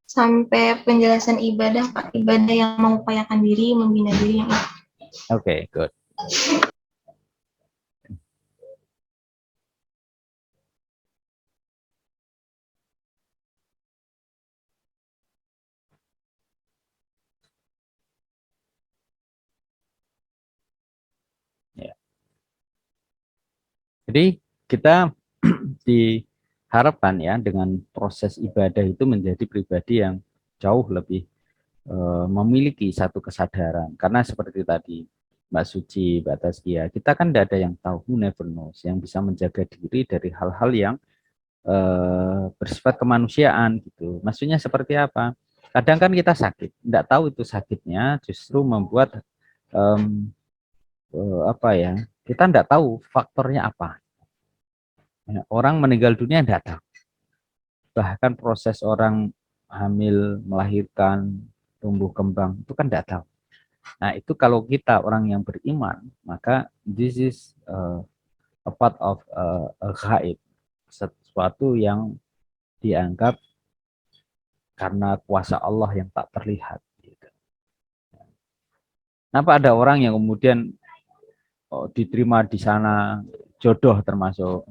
sampai penjelasan ibadah, Pak. Ibadah yang mengupayakan diri, membina diri yang itu. Oke, good. Ya. Jadi kita diharapkan ya dengan proses ibadah itu menjadi pribadi yang jauh lebih memiliki satu kesadaran. Karena seperti tadi Mbak Suci, Mbak Tazkia, kita kan tidak ada yang tahu, who never knows, yang bisa menjaga diri dari hal-hal yang bersifat kemanusiaan gitu. Maksudnya seperti apa? Kadang kan kita sakit, tidak tahu itu sakitnya justru membuat apa ya? Kita tidak tahu faktornya apa. Ya, orang meninggal dunia tidak tahu. Bahkan proses orang hamil, melahirkan, tumbuh kembang itu kan tidak tahu. Nah itu kalau kita orang yang beriman, maka this is a part of a gaib, sesuatu yang dianggap karena kuasa Allah yang tak terlihat. Gitu. Kenapa ada orang yang kemudian diterima di sana jodoh termasuk?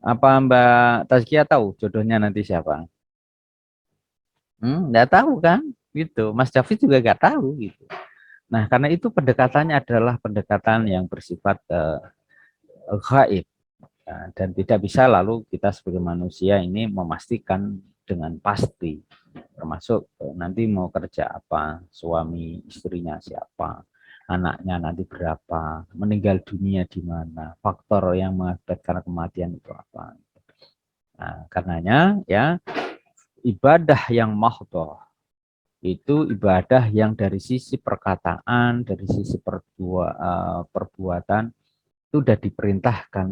Apa Mbak Tazkia tahu jodohnya nanti siapa? Nggak tahu kan? Gitu. Mas David juga nggak tahu gitu. Nah, karena itu pendekatannya adalah pendekatan yang bersifat gaib. Nah, dan tidak bisa lalu kita sebagai manusia ini memastikan dengan pasti, termasuk nanti mau kerja apa, suami istrinya siapa, anaknya nanti berapa, meninggal dunia di mana, faktor yang mengakibatkan kematian itu apa. Nah, karenanya ya ibadah yang mahdhah itu ibadah yang dari sisi perkataan, dari sisi perbuatan itu sudah diperintahkan,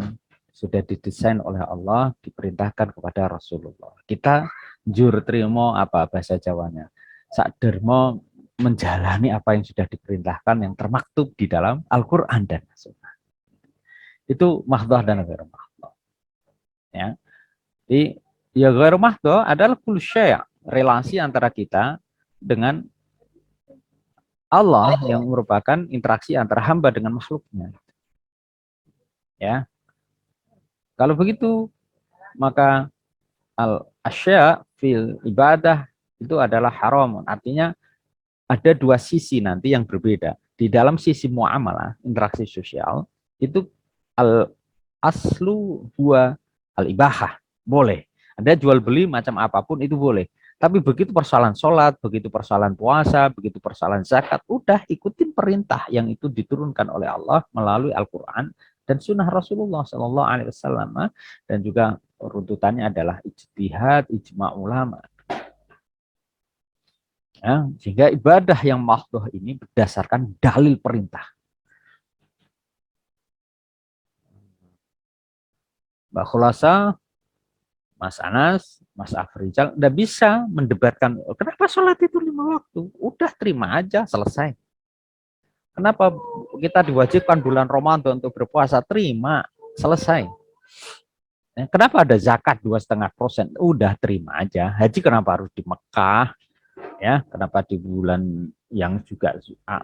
sudah didesain oleh Allah, diperintahkan kepada Rasulullah. Kita jur trimo apa bahasa Jawanya? Sakdermo menjalani apa yang sudah diperintahkan yang termaktub di dalam Al-Qur'an dan Sunnah. Itu mahdhah dan ghairu mahdhah. Ya. Jadi ya ghairu mahdhah adalah kullu syai', relasi antara kita dengan Allah yang merupakan interaksi antara hamba dengan makhluknya. Ya, kalau begitu maka al asya fil ibadah itu adalah haram. Artinya ada dua sisi nanti yang berbeda. Di dalam sisi muamalah, interaksi sosial, itu al aslu huwa al ibahah. Boleh. Ada jual beli macam apapun itu boleh. Tapi begitu persoalan sholat, begitu persoalan puasa, begitu persoalan zakat, udah ikutin perintah yang itu diturunkan oleh Allah melalui Al-Quran dan sunnah Rasulullah Shallallahu Alaihi Wasallam, dan juga runtutannya adalah ijtihad, ijma ulama. Ya, sehingga ibadah yang mahdhah ini berdasarkan dalil perintah. Mbak Khulasa, Mas Anas, Mas Afrizal, udah bisa mendebatkan kenapa sholat itu 5 waktu. Udah terima aja, selesai. Kenapa kita diwajibkan bulan Ramadan untuk berpuasa? Terima, selesai. Kenapa ada zakat 2,5%? Udah terima aja. Haji kenapa harus di Mekah? Ya, kenapa di bulan yang juga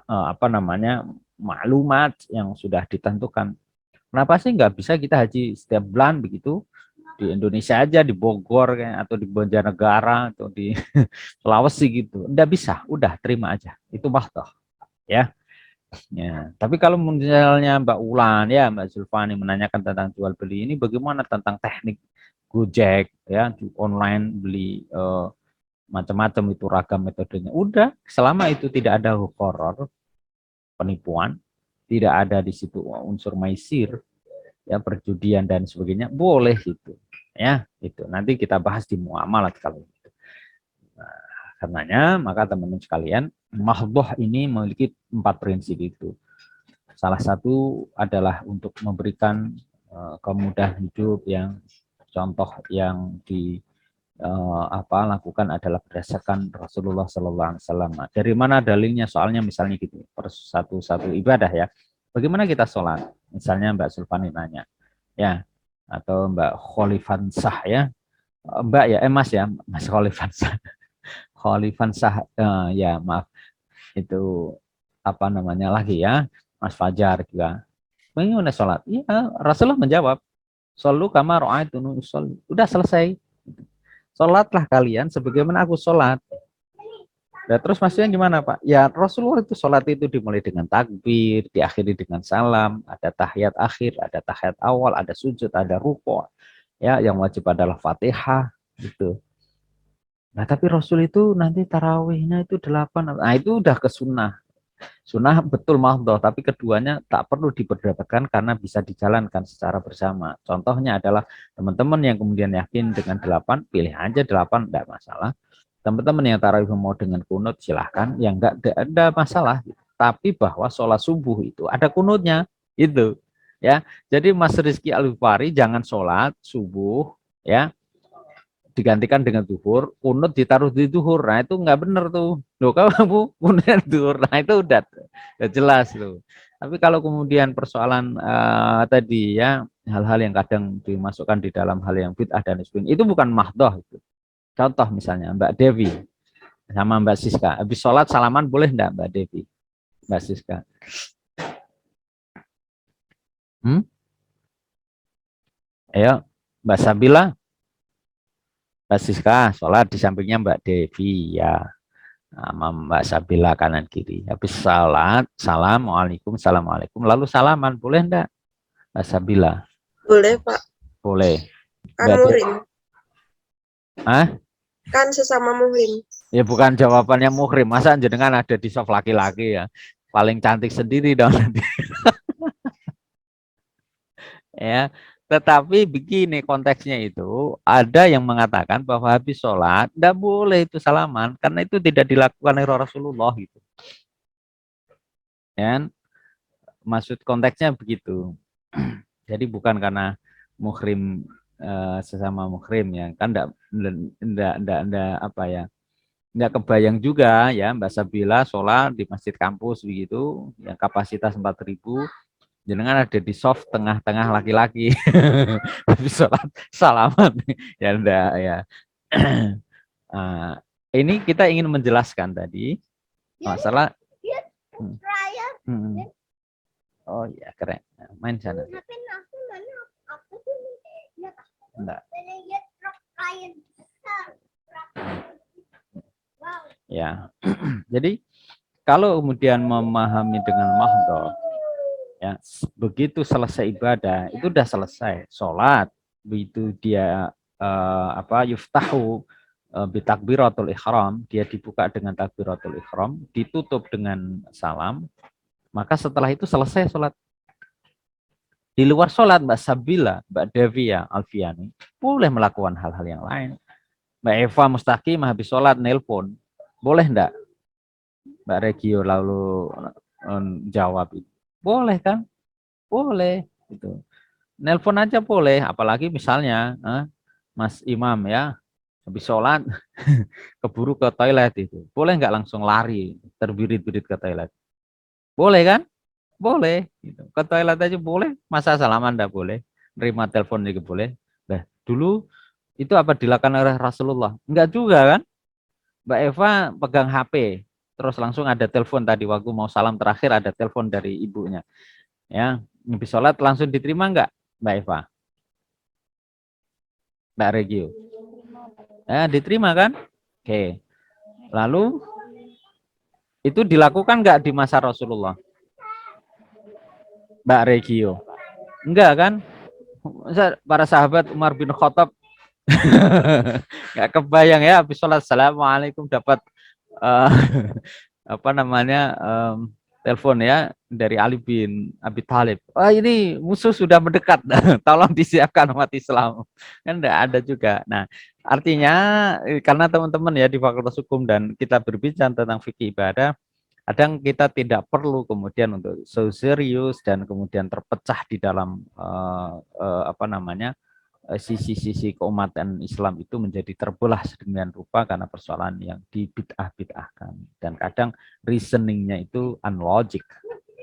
apa namanya maklumat yang sudah ditentukan? Kenapa sih nggak bisa kita haji setiap bulan begitu? Di Indonesia aja, di Bogor kayak, atau di Banjarnegara atau di Sulawesi gitu. Nggak bisa, udah terima aja. Itu mahdoh ya. Ya, tapi kalau misalnya Mbak Ulan ya Mbak Zulfani menanyakan tentang jual beli ini bagaimana tentang teknik Gojek ya di online beli macam-macam itu ragam metodenya. Udah, selama itu tidak ada horor, penipuan, tidak ada di situ unsur maisir, ya perjudian dan sebagainya, boleh itu. Ya, itu. Nanti kita bahas di muamalat kalau itu. Nah, karenanya maka teman-teman sekalian, mahdhah ini memiliki 4 prinsip itu. Salah satu adalah untuk memberikan kemudahan hidup yang contoh yang lakukan adalah berdasarkan Rasulullah Sallallahu Alaihi Wasallam. Dari mana dalilnya? Soalnya misalnya gitu, per satu ibadah ya. Bagaimana kita sholat? Misalnya Mbak Sulfani nanya, ya, atau Mbak Kholifansah ya, Mbak ya, Mas ya, Mas Kholifansah. Khalifan sah ya maaf itu apa namanya lagi ya Mas Fajar juga. Bagaimana sholat? Iya, Rasulullah menjawab, "Shollu kama ra'aitumuni usolli." Udah selesai. Sholatlah kalian sebagaimana aku sholat. Nah, terus maksudnya gimana Pak? Ya Rasulullah itu sholat itu dimulai dengan takbir, diakhiri dengan salam, ada tahiyat akhir, ada tahiyat awal, ada sujud, ada ruku'. Ya, yang wajib adalah Fatihah gitu. Nah, tapi Rasul itu nanti tarawihnya itu 8. Nah, itu udah ke sunnah. Sunnah betul mahdhah, tapi keduanya tak perlu diperdebatkan karena bisa dijalankan secara bersama. Contohnya adalah teman-teman yang kemudian yakin dengan 8, pilih aja 8, tidak masalah. Teman-teman yang tarawih mau dengan kunut silahkan, yang enggak ada masalah. Tapi bahwa sholat subuh itu ada kunutnya, itu ya. Jadi Mas Rizky Al-Ghifari jangan sholat subuh ya digantikan dengan zuhur, kunut ditaruh di zuhur. Nah, itu nggak benar tuh. Loh, kamu kunut zuhur. Nah, itu udah jelas tuh. Tapi kalau kemudian persoalan tadi ya hal-hal yang kadang dimasukkan di dalam hal yang bid'ah dan sebagainya, itu bukan mahdoh itu. Contoh misalnya Mbak Devi sama Mbak Siska, habis sholat salaman boleh enggak Mbak Devi, Mbak Siska? Ayo, Mbak Sabila, Mbak Siska, sholat di sampingnya Mbak Devi ya, sama Mbak Sabila kanan kiri. Habis salat, assalamualaikum, assalamualaikum, lalu salaman boleh enggak Mbak Sabila? Boleh, Pak. Boleh. Kan muhrim. Hah? Kan sesama muhrim. Ya bukan jawabannya muhrim, masa jenengan ada di soft laki-laki ya. Paling cantik sendiri dong nanti. Ya, tetapi begini konteksnya itu ada yang mengatakan bahwa habis sholat tidak boleh itu salaman karena itu tidak dilakukan oleh Rasulullah gitu. Ya, maksud konteksnya begitu. Jadi bukan karena muhrim sesama muhrim ya kan enggak apa ya enggak kebayang juga ya Mbak Sabila sholat di masjid kampus begitu yang kapasitas 4.000 jenengan ada di soft tengah-tengah laki-laki habis sholat salaman ya enggak ya. Ini kita ingin menjelaskan tadi masalah oh ya keren main sana enggak ya. Jadi kalau kemudian memahami dengan mahdhah ya begitu selesai ibadah itu udah selesai sholat begitu dia yuftahu bitakbiratul ihram, dia dibuka dengan takbiratul ihram, ditutup dengan salam, maka setelah itu selesai sholat. Di luar sholat Mbak Sabila, Mbak Devia Alfiani boleh melakukan hal-hal yang lain. Mbak Eva Mustaqim habis sholat nelpon, boleh enggak Mbak Regio lalu jawab itu? Boleh kan? Boleh itu. Nelpon aja boleh, apalagi misalnya Mas Imam ya habis sholat keburu ke toilet itu. Boleh nggak langsung lari terbirit-birit ke toilet? Boleh kan? Boleh. Gitu. Ke toilet aja boleh, masa salaman enggak boleh? Nerima telepon juga boleh. Nah, dulu itu apa dilakukan oleh Rasulullah? Enggak juga kan? Mbak Eva pegang HP, terus langsung ada telepon tadi waktu mau salam terakhir ada telepon dari ibunya. Ya, habis sholat langsung diterima enggak Mbak Eva? Mbak Regio? Diterima kan? Oke. Lalu itu dilakukan enggak di masa Rasulullah? Mbak Regio? Enggak kan? Para sahabat Umar bin Khattab enggak kebayang ya habis sholat assalamualaikum dapat apa namanya telepon ya dari Ali bin Abi Thalib. Wah ini musuh sudah mendekat, tolong disiapkan umat Islam. Kan enggak ada juga. Nah artinya karena teman-teman ya di Fakultas Hukum dan kita berbicara tentang fikih ibadah, kadang kita tidak perlu kemudian untuk so serius dan kemudian terpecah di dalam apa namanya sisi-sisi keumatan Islam itu menjadi terbelah sedemikian rupa karena persoalan yang dibid'ah-bid'ahkan dan kadang reasoningnya itu unlogic,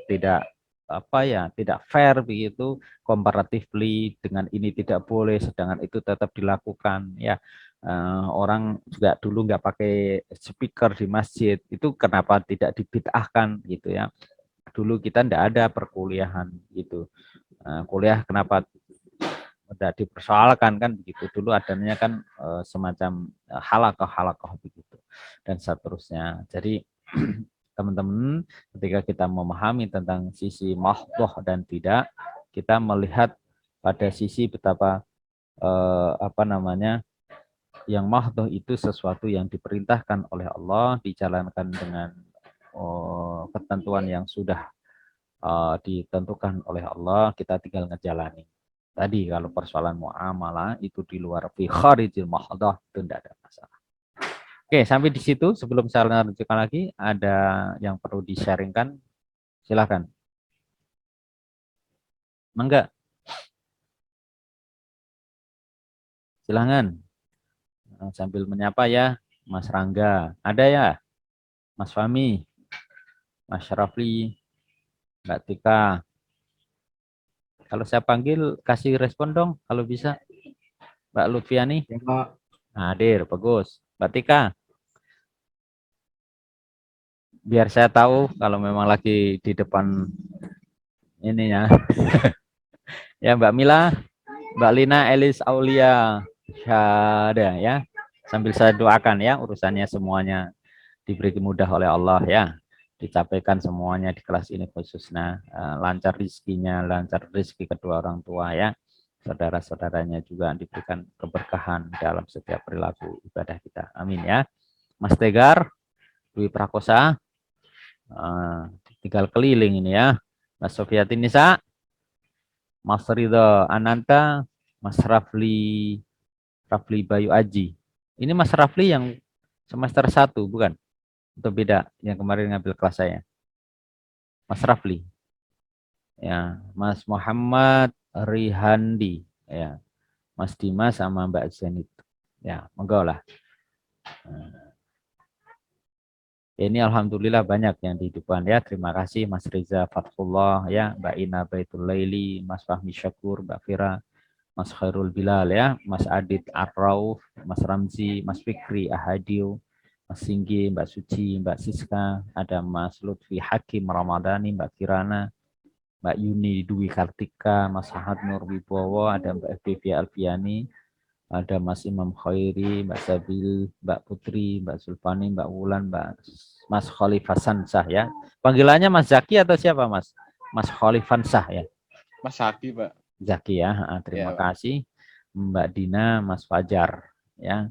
tidak apa ya tidak fair begitu comparatively dengan ini tidak boleh sedangkan itu tetap dilakukan ya Orang juga dulu nggak pakai speaker di masjid, itu kenapa tidak dibid'ahkan gitu ya. Dulu kita nggak ada perkuliahan gitu. Kuliah kenapa tidak dipersoalkan kan begitu. Dulu adanya kan semacam halakoh begitu dan seterusnya. Jadi teman-teman, ketika kita memahami tentang sisi mahdhah dan tidak, kita melihat pada sisi betapa yang mahdhah itu sesuatu yang diperintahkan oleh Allah, dijalankan dengan ketentuan yang sudah ditentukan oleh Allah, kita tinggal ngejalani. Tadi kalau persoalan muamalah itu di luar fi kharijil mahdhah itu tidak ada masalah. Oke, sampai di situ. Sebelum saya lanjutkan lagi, ada yang perlu di-sharingkan? Silakan. Enggak? Silakan. Sambil menyapa ya, Mas Rangga. Ada ya? Mas Fahmi, Mas Rafli, Mbak Tika. Kalau saya panggil, kasih respon dong, kalau bisa. Mbak Lutfiani. Ya, Pak. Hadir, bagus. Mbak Tika. Biar saya tahu kalau memang lagi di depan ini ya. Ya, Mbak Mila, Mbak Lina, Elis, Aulia, Syada ya. Sambil saya doakan ya, urusannya semuanya diberi kemudah oleh Allah ya. Dicapaikan semuanya di kelas ini khususnya. Lancar rezekinya, lancar rezeki kedua orang tua ya. Saudara-saudaranya juga diberikan keberkahan dalam setiap perilaku ibadah kita. Amin ya. Mas Tegar, Dwi Prakosa, tinggal keliling ini ya. Mas Sofiati Nisa, Mas Ridho Ananta, Mas Rafli Bayu Aji. Ini Mas Rafli yang semester 1 bukan? Atau beda yang kemarin ngambil kelas saya? Mas Rafli. Ya, Mas Muhammad Rihandi ya. Mas Dimas sama Mbak Zenit. Ya, monggo lah. Ini alhamdulillah banyak yang di depan ya. Terima kasih Mas Reza Fatfullah ya, Mbak Ina Baitul Laili, Mas Fahmi Syakur, Mbak Fira, Mas Khairul Bilal ya, Mas Adit Arrauf, Mas Ramzi, Mas Fikri Ahadiu, Mas Singgi, Mbak Suci, Mbak Siska, ada Mas Lutfi Hakim Ramadhani, Mbak Kirana, Mbak Yuni Dwi Kartika, Mas Ahad Nur Wibowo, ada Mbak FBV Alfiani, ada Mas Imam Khairi, Mbak Sabil, Mbak Putri, Mbak Sulfani, Mbak Wulan, Mas Khalifasan Sah ya. Panggilannya Mas Zaki atau siapa Mas? Mas Khalifan Sah ya. Mas Zaki, Pak. Zaki ya. Terima Ya, kasih. Mbak Dina, Mas Fajar ya.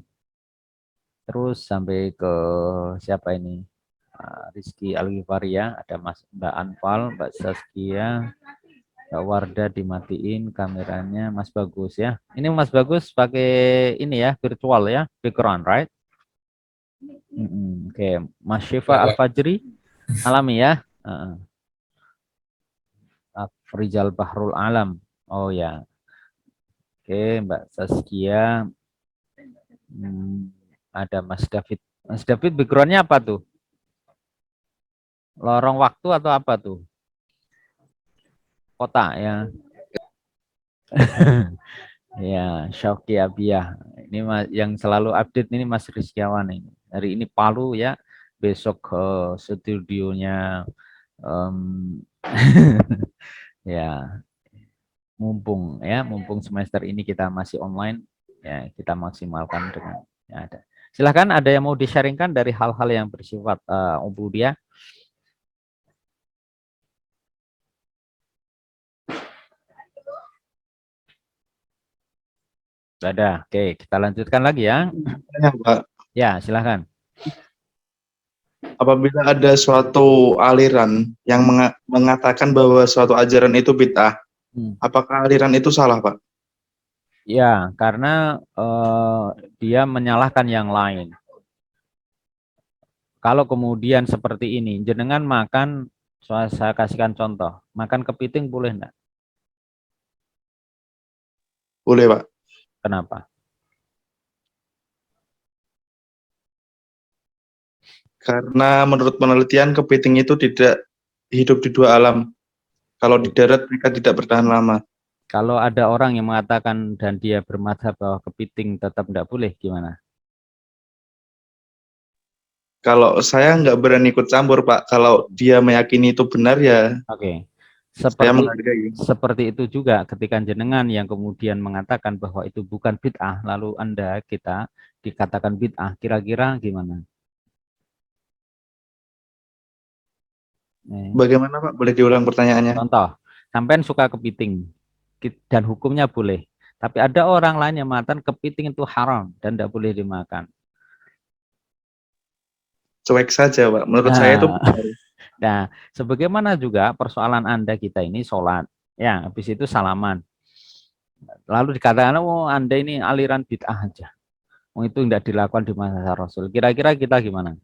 Terus sampai ke siapa ini? Rizky Al-Ghifari ya. Ada Mbak Anfal, Mbak Saskia, Mbak Warda dimatiin kameranya, Mas Bagus ya. Ini Mas Bagus pakai ini ya, virtual ya, background, right? Oke, Mas Syifa Al-Fajri, alami ya. Afrizal Bahrul Alam, oh ya. Oke, Mbak Saskia, ada Mas David. Mas David backgroundnya apa tuh? Lorong waktu atau apa tuh? Kota ya. Ya, Syauqi Abiyah. Ini yang selalu update ini Mas Rizkiawan ini. Hari ini Palu ya, besok ke studionya ya, mumpung semester ini kita masih online ya, kita maksimalkan dengan yang ada. Silahkan, ada yang mau di-sharingkan dari hal-hal yang bersifat ubudiyah? Ada. Oke, kita lanjutkan lagi ya. Ya, Pak. Ya, silahkan. Apabila ada suatu aliran yang mengatakan bahwa suatu ajaran itu bid'ah, apakah aliran itu salah, Pak? Ya, karena dia menyalahkan yang lain. Kalau kemudian seperti ini, jenengan makan, saya kasihkan contoh, makan kepiting boleh enggak? Boleh, Pak. Kenapa? Karena menurut penelitian kepiting itu tidak hidup di dua alam. Kalau di darat mereka tidak bertahan lama. Kalau ada orang yang mengatakan dan dia bermadhab bahwa kepiting tetap tidak boleh, gimana? Kalau saya nggak berani ikut campur, Pak. Kalau dia meyakini itu benar, ya Oke. saya Seperti menghargai. seperti itu juga ketika jenengan yang kemudian mengatakan bahwa itu bukan bid'ah, lalu Anda kita dikatakan bid'ah, kira-kira gimana? Nih, Bagaimana, Pak? Boleh diulang pertanyaannya? contoh, sampean suka kepiting dan hukumnya boleh. Tapi ada orang lain yang mengatakan kepiting itu haram dan tidak boleh dimakan. Cuek saja, Pak. Menurut saya itu Nah, benar. nah, sebagaimana juga persoalan Anda kita ini sholat, ya, habis itu salaman. Lalu dikatakan, oh Anda ini aliran bid'ah aja. Oh, itu tidak dilakukan di masa Rasul. Kira-kira kita gimana?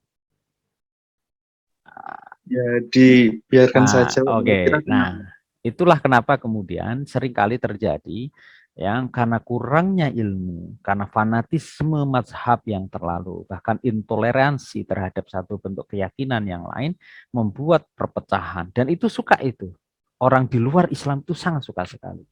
Ya, dibiarkan Nah, saja, Pak. oke. Kira Nah, itulah kenapa kemudian seringkali terjadi yang karena kurangnya ilmu, karena fanatisme mazhab yang terlalu, bahkan intoleransi terhadap satu bentuk keyakinan yang lain, membuat perpecahan. Dan itu suka itu. Orang di luar Islam itu sangat suka sekali.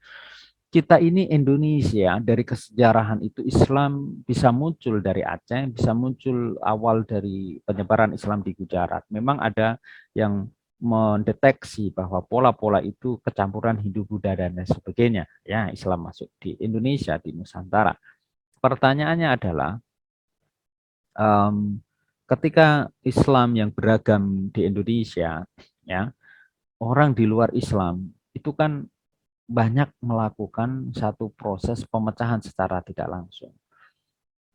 Kita ini Indonesia, dari kesejarahan itu Islam bisa muncul dari Aceh, bisa muncul awal dari penyebaran Islam di Gujarat. Memang ada yang mendeteksi bahwa pola-pola itu kecampuran Hindu-Buddha dan lain sebagainya. Ya, Islam masuk di Indonesia, di Nusantara. Pertanyaannya adalah, ketika Islam yang beragam di Indonesia, ya, orang di luar Islam itu kan banyak melakukan satu proses pemecahan secara tidak langsung.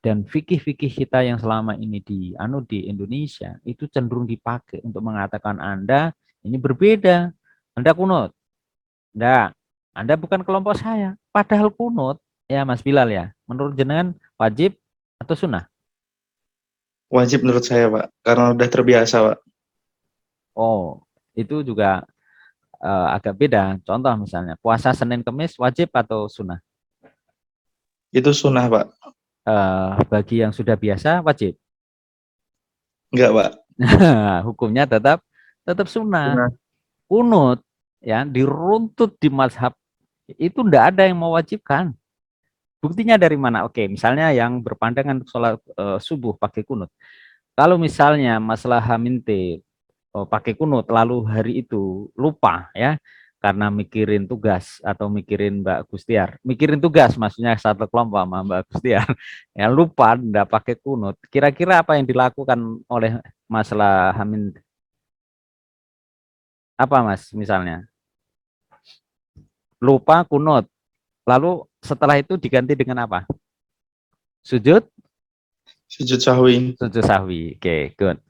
Dan fikih-fikih kita yang selama ini di Indonesia itu cenderung dipakai untuk mengatakan Anda ini berbeda. Anda kunut. Enggak. Anda bukan kelompok saya. Padahal kunut, ya Mas Bilal ya, menurut jenengan wajib atau sunnah? wajib menurut saya, Pak. Karena udah terbiasa, Pak. Oh, itu juga agak beda. Contoh misalnya, puasa Senin Kemis wajib atau sunnah? Itu sunnah, Pak. Bagi yang sudah biasa wajib. Enggak, Pak. Hukumnya tetap tetap sunnah. Sunnah. Kunut ya diruntut di mazhab itu ndak ada yang mewajibkan. Buktinya dari mana? Oke, misalnya yang berpandangan sholat subuh pakai kunut. Kalau misalnya masalah haminte pakai kunut lalu hari itu lupa ya karena mikirin tugas atau mikirin Mbak Gustiar, mikirin tugas maksudnya satu kelompok sama Mbak Gustiar, ya lupa ndak pakai kunut. Kira-kira apa yang dilakukan oleh masalah hamin apa Mas misalnya? Lupa kunut. Lalu setelah itu diganti dengan apa? Sujud? Sujud sahwi. Sujud sahwi. Oke, good.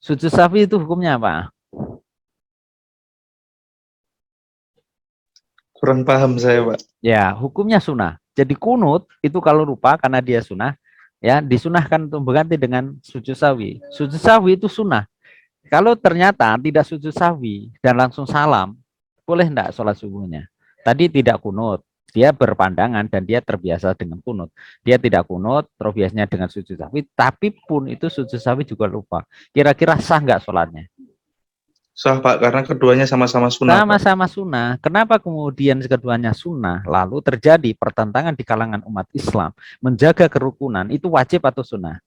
Sujud sahwi itu hukumnya apa? Kurang paham saya, Pak. Ya, hukumnya sunnah. Jadi kunut itu kalau lupa karena dia sunnah, ya disunahkan untuk berganti dengan sujud sahwi. Sujud sahwi itu sunnah. Kalau ternyata tidak sujud sahwi dan langsung salam, boleh enggak sholat subuhnya? Tadi tidak kunut, dia berpandangan dan dia terbiasa dengan kunut. Dia tidak kunut, terbiasanya dengan sujud sahwi, tapi pun itu sujud sahwi juga lupa. Kira-kira sah enggak sholatnya? Sah, Pak, karena keduanya sama-sama sunnah, Pak. Sama-sama sunnah. Kenapa kemudian keduanya sunnah, lalu terjadi pertentangan di kalangan umat Islam, menjaga kerukunan, itu wajib atau sunnah?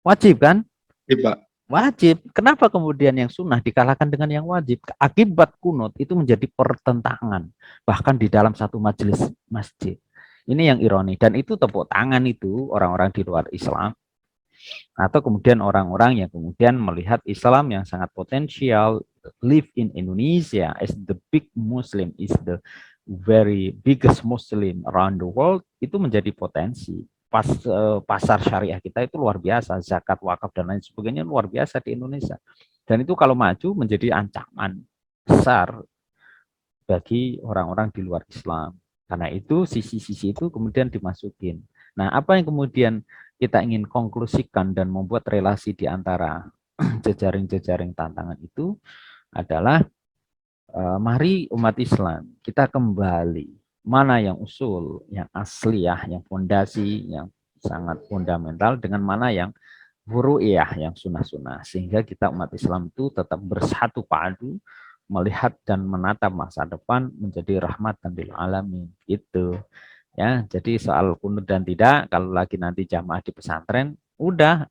Wajib kan? Iya, Pak. Wajib. Kenapa kemudian yang sunnah dikalahkan dengan yang wajib? Akibat kunut itu menjadi pertentangan. Bahkan di dalam satu majelis masjid. Ini yang ironi. Dan itu tepuk tangan itu orang-orang di luar Islam. Atau kemudian orang-orang yang kemudian melihat Islam yang sangat potensial, live in Indonesia as the big Muslim, is the very biggest Muslim around the world, itu menjadi potensi. Pasar syariah kita itu luar biasa, zakat, wakaf, dan lain sebagainya luar biasa di Indonesia. Dan itu kalau maju menjadi ancaman besar bagi orang-orang di luar Islam. Karena itu sisi-sisi itu kemudian dimasukin. Nah, apa yang kemudian kita ingin konklusikan dan membuat relasi di antara jejaring-jejaring tantangan itu adalah mari umat Islam kita kembali mana yang usul, yang asliyah, yang fondasi, yang sangat fundamental dengan mana yang furu'iyah, yang sunnah-sunnah. Sehingga kita umat Islam itu tetap bersatu padu melihat dan menatap masa depan menjadi rahmatan lil alamin gitu. Ya, jadi soal kunut dan tidak, kalau lagi nanti jamaah di pesantren, udah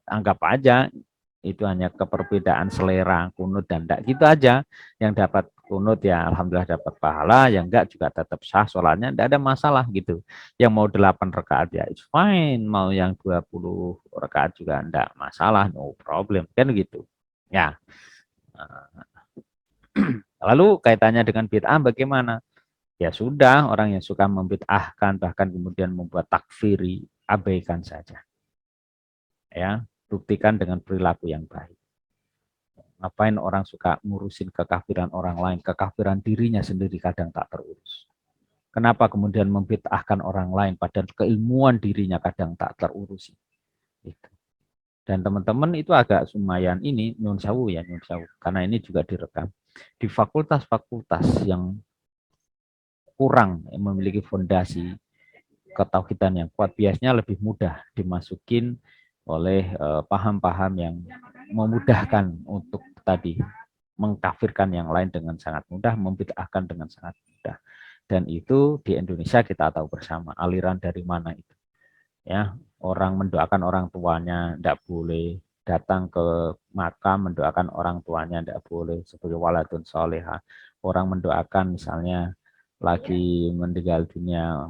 anggap aja itu hanya keperbedaan selera kunut dan tidak gitu aja. Yang dapat kunut ya alhamdulillah dapat pahala, yang enggak juga tetap sah sholatnya, tidak ada masalah gitu. Yang mau 8 rakaat ya it's fine, mau yang 20 rakaat juga enggak masalah, no problem kan gitu. Ya. Lalu kaitannya dengan bid'ah bagaimana? Ya sudah, orang yang suka membid'ahkan bahkan kemudian membuat takfiri, abaikan saja. Ya, buktikan dengan perilaku yang baik. Ngapain orang suka ngurusin kekafiran orang lain, kekafiran dirinya sendiri kadang tak terurus. Kenapa kemudian membid'ahkan orang lain padahal keilmuan dirinya kadang tak terurusi. Gitu. Dan teman-teman itu agak lumayan ini nyun sewu ya, nyun sewu, karena ini juga direkam. Di fakultas-fakultas yang kurang memiliki fondasi ketauhidan yang kuat, biasanya lebih mudah dimasukin oleh paham-paham yang memudahkan untuk tadi mengkafirkan yang lain dengan sangat mudah, membid'ahkan dengan sangat mudah. Dan itu di Indonesia kita tahu bersama aliran dari mana itu. Ya, orang mendoakan orang tuanya tidak boleh, datang ke makam mendoakan orang tuanya tidak boleh sebagai waladun soleha. Orang mendoakan misalnya lagi meninggal dunia,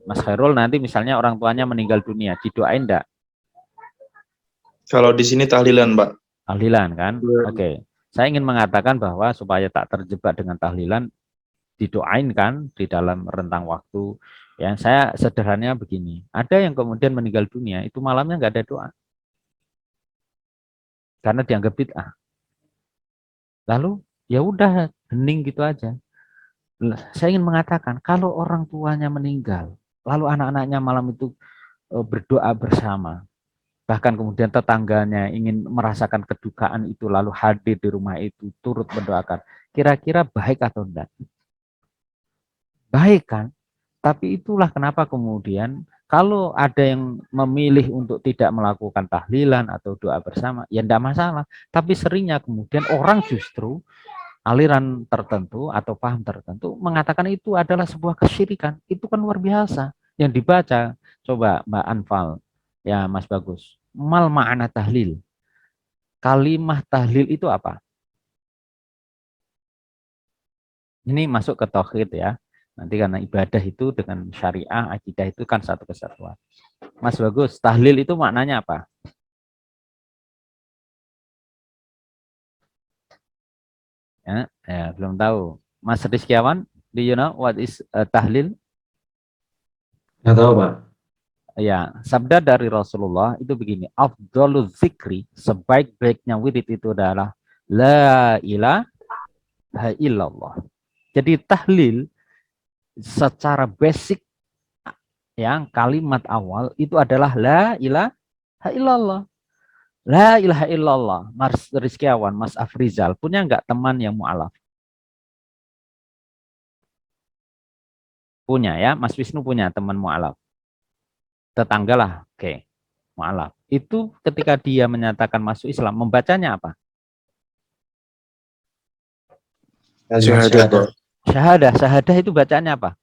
Mas Khairul nanti misalnya orang tuanya meninggal dunia, didoain enggak? Kalau di sini tahlilan, Pak. Tahlilan kan? Oke. Saya ingin mengatakan bahwa supaya tak terjebak dengan tahlilan, didoain kan di dalam rentang waktu. Ya, saya sederhananya begini. Ada yang kemudian meninggal dunia, itu malamnya nggak ada doa. Karena dianggap bid'ah. Lalu ya udah hening gitu aja. Saya ingin mengatakan kalau orang tuanya meninggal, lalu anak-anaknya malam itu berdoa bersama, bahkan kemudian tetangganya ingin merasakan kedukaan itu lalu hadir di rumah itu turut mendoakan, kira-kira baik atau enggak? Baik kan? Tapi itulah kenapa kemudian kalau ada yang memilih untuk tidak melakukan tahlilan atau doa bersama, ya enggak masalah. Tapi seringnya kemudian orang justru aliran tertentu atau paham tertentu mengatakan itu adalah sebuah kesyirikan. Itu kan luar biasa. Yang dibaca, coba Mbak Anfal, ya Mas Bagus, mal ma'ana tahlil. Kalimah tahlil itu apa? Ini masuk ke tauhid ya. Nanti karena ibadah itu dengan syariah, akidah itu kan satu kesatuan. Mas Bagus, tahlil itu maknanya apa? Ya, belum tahu. Mas Rizkiawan, do you know what is tahlil? Nggak tahu, Pak. Ya, sabda dari Rasulullah itu begini, afdhalul zikri, sebaik-baiknya wirid itu adalah la ilaha illallah. Jadi tahlil secara basic yang kalimat awal itu adalah la ilaha illallah. La ilaha illallah. Mas Rizkiawan, Mas Afrizal, punya enggak teman yang mu'alaf? Punya ya, Mas Wisnu punya teman mu'alaf. Tetangga lah, oke, mu'alaf. Itu ketika dia menyatakan masuk Islam, membacanya apa? Syahadah. Syahadah. Syahadah itu bacanya apa?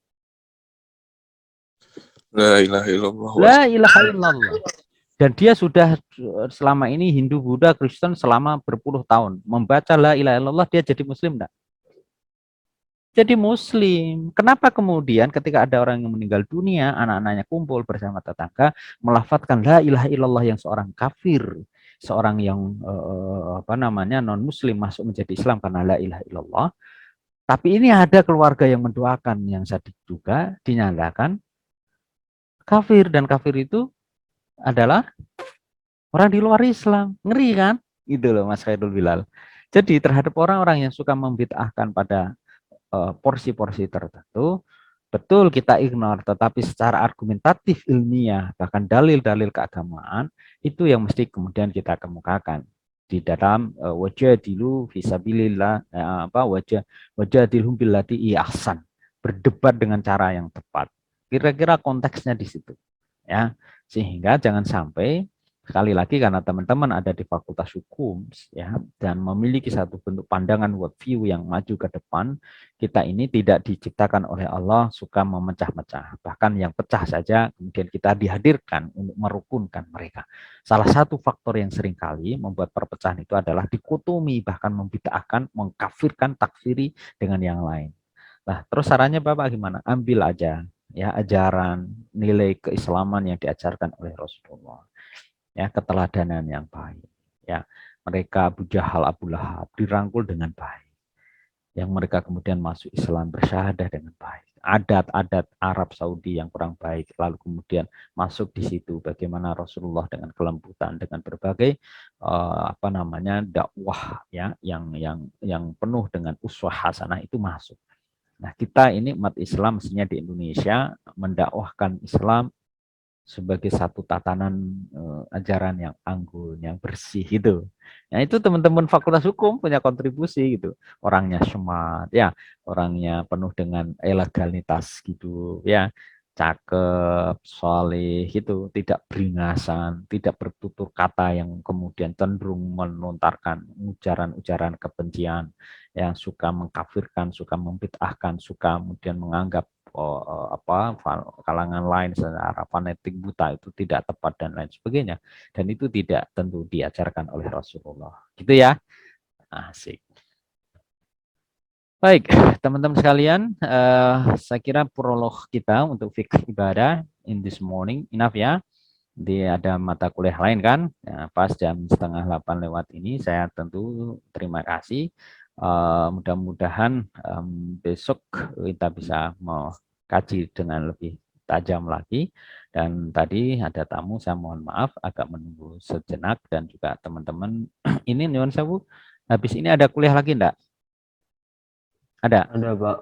La ilaha illallah. La ilaha illallah. Dan dia sudah selama ini Hindu, Buddha, Kristen selama berpuluh tahun. Membaca la ilaha illallah, dia jadi muslim enggak? Jadi muslim. Kenapa kemudian ketika ada orang yang meninggal dunia, anak-anaknya kumpul bersama tetangga, melafadzkan la ilaha illallah yang seorang kafir, seorang yang non muslim masuk menjadi Islam karena la ilaha illallah. Tapi ini ada keluarga yang mendoakan yang sadis juga dinyatakan kafir, dan kafir itu adalah orang di luar Islam. Ngeri kan? Gitu loh Mas Khairul Bilal. Jadi terhadap orang-orang yang suka membid'ahkan pada porsi-porsi tertentu, betul kita ignore, tetapi secara argumentatif ilmiah, bahkan dalil-dalil keagamaan, itu yang mesti kemudian kita kemukakan di dalam wajadilu fisabilillah, wajadilhum billati ahsan, berdebat dengan cara yang tepat. Kira-kira konteksnya di situ, ya, sehingga jangan sampai Sekali lagi karena teman-teman ada di Fakultas Hukum ya dan memiliki satu bentuk pandangan worldview yang maju ke depan, kita ini tidak diciptakan oleh Allah suka memecah-mecah. Bahkan yang pecah saja kemudian kita dihadirkan untuk merukunkan mereka. Salah satu faktor yang seringkali membuat perpecahan itu adalah dikotomi, bahkan membid'ahkan, mengkafirkan, takfiri dengan yang lain. Nah, terus sarannya Bapak gimana? Ambil aja ya ajaran nilai keislaman yang diajarkan oleh Rasulullah. Ya, keteladanan yang baik. Ya, mereka Abu Jahal, Abu Lahab dirangkul dengan baik. Yang mereka kemudian masuk Islam bersyahadah dengan baik. Adat-adat Arab Saudi yang kurang baik lalu kemudian masuk di situ bagaimana Rasulullah dengan kelembutan dengan berbagai dakwah ya yang penuh dengan uswah hasanah itu masuk. Nah, kita ini umat Islam mestinya di Indonesia mendakwahkan Islam sebagai satu tatanan ajaran yang anggun, yang bersih gitu. Nah, itu teman-teman Fakultas Hukum punya kontribusi gitu. Orangnya smart ya, orangnya penuh dengan eleganitas gitu ya. Cakep, soleh gitu, tidak beringasan, tidak bertutur kata yang kemudian cenderung melontarkan ujaran-ujaran kebencian, yang suka mengkafirkan, suka membid'ahkan, suka kemudian menganggap kalangan lain secara fanatik buta itu tidak tepat dan lain sebagainya, dan itu tidak tentu diajarkan oleh Rasulullah gitu ya. Asik. Baik teman-teman sekalian, saya kira prolog kita untuk fikih ibadah in this morning enough ya. Dia ada mata kuliah lain kan ya, pas jam 7:30 lewat ini saya tentu terima kasih. Mudah-mudahan besok kita bisa mengkaji dengan lebih tajam lagi. Dan tadi ada tamu, saya mohon maaf agak menunggu sejenak, dan juga teman-teman ini nyuwun sewu, habis ini ada kuliah lagi enggak? Ada? Ada, Pak.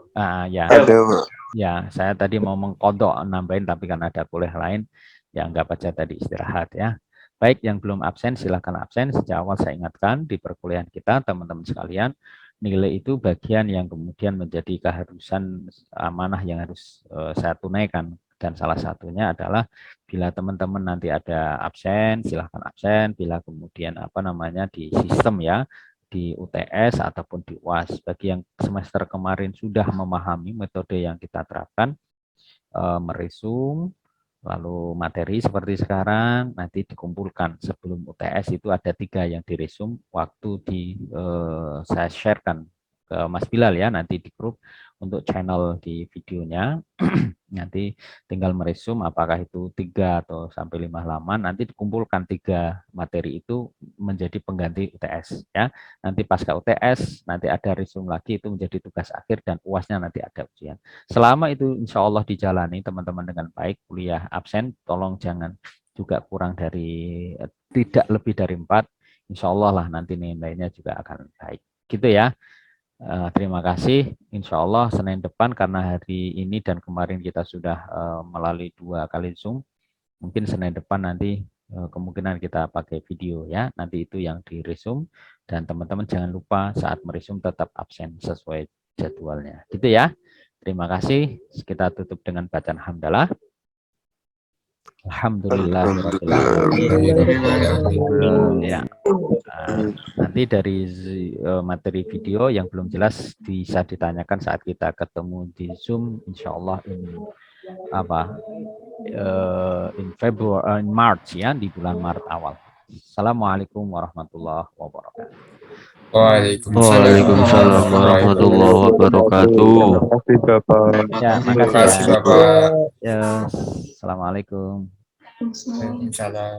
Ya. Ada, Pak. Ya, saya tadi mau mengkodok nambahin tapi kan ada kuliah lain, ya anggap aja tadi istirahat ya. Baik, yang belum absen silakan absen. Sejak awal saya ingatkan di perkuliahan kita teman-teman sekalian, nilai itu bagian yang kemudian menjadi keharusan amanah yang harus saya tunaikan, dan salah satunya adalah bila teman-teman nanti ada absen silahkan absen, bila kemudian di sistem ya, di UTS ataupun di UAS. Bagi yang semester kemarin sudah memahami metode yang kita terapkan, meresum lalu materi seperti sekarang nanti dikumpulkan sebelum UTS, itu ada 3 yang diresum waktu saya sharekan ke Mas Bilal ya nanti di grup untuk channel di videonya. Nanti tinggal meresum apakah itu 3 atau sampai 5 halaman, nanti dikumpulkan 3 materi itu menjadi pengganti UTS ya. Nanti pasca UTS nanti ada resum lagi, itu menjadi tugas akhir, dan UASnya nanti ada ujian. Selama itu insya Allah dijalani teman-teman dengan baik, kuliah absen tolong jangan juga kurang dari tidak lebih dari 4, insya Allah lah nanti nilainya juga akan baik gitu ya. Terima kasih. Insya Allah Senin depan, karena hari ini dan kemarin kita sudah melalui 2 kali Zoom, mungkin Senin depan nanti kemungkinan kita pakai video ya, nanti itu yang diresum, dan teman-teman jangan lupa saat meresum tetap absen sesuai jadwalnya gitu ya. Terima kasih. Kita tutup dengan bacaan hamdalah. Alhamdulillahirrahmanirrahim. Ya. Nanti dari materi video yang belum jelas bisa ditanyakan saat kita ketemu di Zoom, insya Allah in Februari, March ya, di bulan Maret awal. Assalamualaikum warahmatullahi wabarakatuh. Waalaikumsalam warahmatullahi wabarakatuh. Terima kasih Bapak. Ya, makasih ya. Ya, assalamualaikum. Waalaikumsalam. Waalaikumsalam.